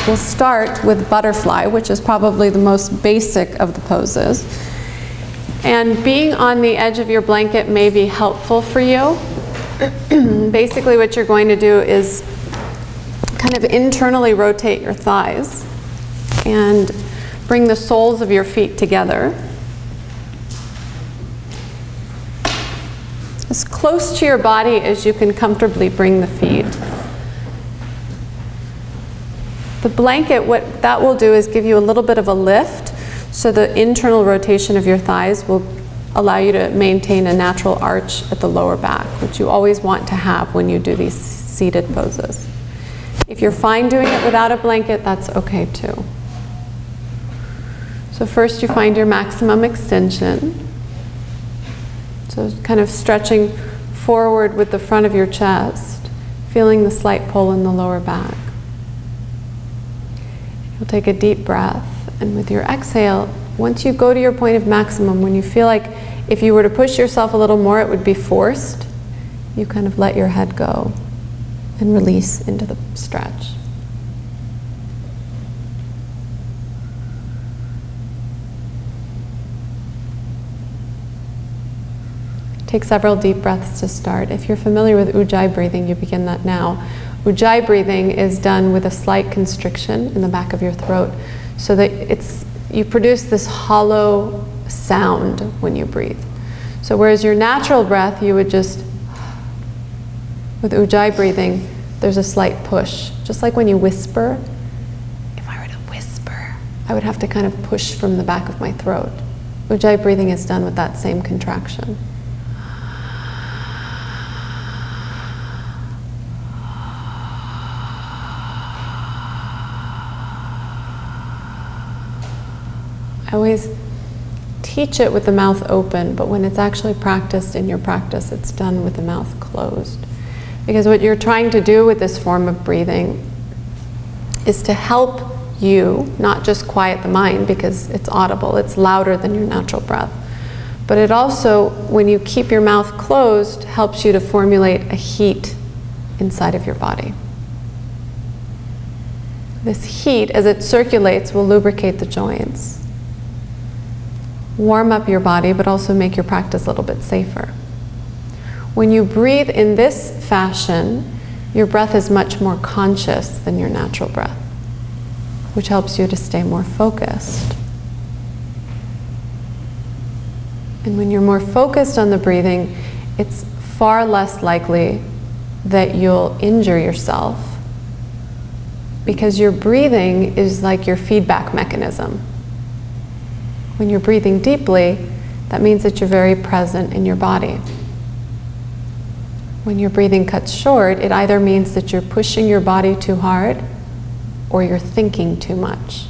we'll start with butterfly, which is probably the most basic of the poses. And being on the edge of your blanket may be helpful for you. Basically what you're going to do is kind of internally rotate your thighs and bring the soles of your feet together. As close to your body as you can comfortably bring the feet. The blanket, what that will do is give you a little bit of a lift, so the internal rotation of your thighs will allow you to maintain a natural arch at the lower back, which you always want to have when you do these seated poses. If you're fine doing it without a blanket, that's okay too. So first you find your maximum extension. So kind of stretching forward with the front of your chest, feeling the slight pull in the lower back. You'll take a deep breath, and with your exhale, once you go to your point of maximum, when you feel like if you were to push yourself a little more, it would be forced, you kind of let your head go and release into the stretch. Take several deep breaths to start. If you're familiar with Ujjayi breathing, you begin that now. Ujjayi breathing is done with a slight constriction in the back of your throat, so that you produce this hollow sound when you breathe. So whereas your natural breath, you would just, with Ujjayi breathing, there's a slight push. Just like when you whisper, if I were to whisper, I would have to kind of push from the back of my throat. Ujjayi breathing is done with that same contraction. I always teach it with the mouth open, but when it's actually practiced in your practice, it's done with the mouth closed. Because what you're trying to do with this form of breathing is to help you not just quiet the mind, because it's audible, it's louder than your natural breath. But it also, when you keep your mouth closed, helps you to formulate a heat inside of your body. This heat, as it circulates, will lubricate the joints, warm up your body, but also make your practice a little bit safer. When you breathe in this fashion, your breath is much more conscious than your natural breath, which helps you to stay more focused. And when you're more focused on the breathing, it's far less likely that you'll injure yourself, because your breathing is like your feedback mechanism. When you're breathing deeply, that means that you're very present in your body. When your breathing cuts short, it either means that you're pushing your body too hard or you're thinking too much.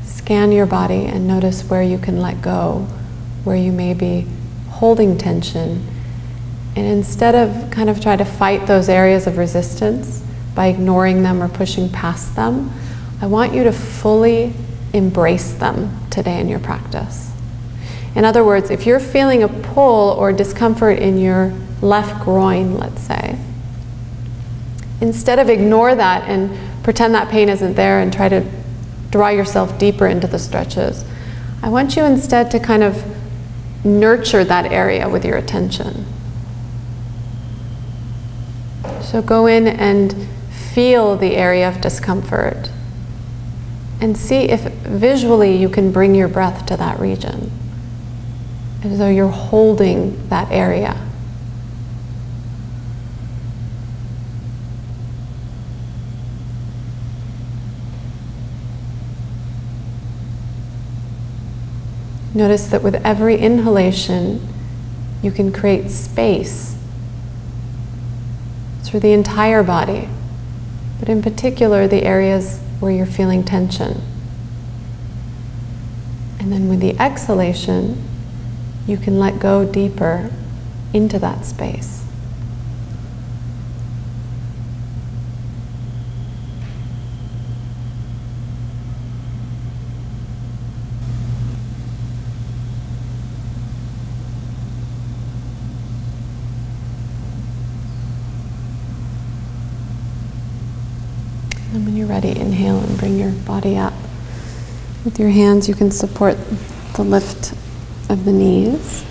Scan your body and notice where you can let go, where you may be holding tension. And instead of kind of try to fight those areas of resistance by ignoring them or pushing past them, I want you to fully embrace them today in your practice. In other words, if you're feeling a pull or discomfort in your left groin, let's say, instead of ignore that and pretend that pain isn't there and try to draw yourself deeper into the stretches, I want you instead to kind of nurture that area with your attention. So go in and feel the area of discomfort and see if visually you can bring your breath to that region, as though you're holding that area. Notice that with every inhalation, you can create space through the entire body, but in particular the areas where you're feeling tension. And then with the exhalation, you can let go deeper into that space. And when you're ready, inhale and bring your body up. With your hands, you can support the lift of the knees.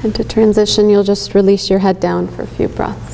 And to transition, you'll just release your head down for a few breaths.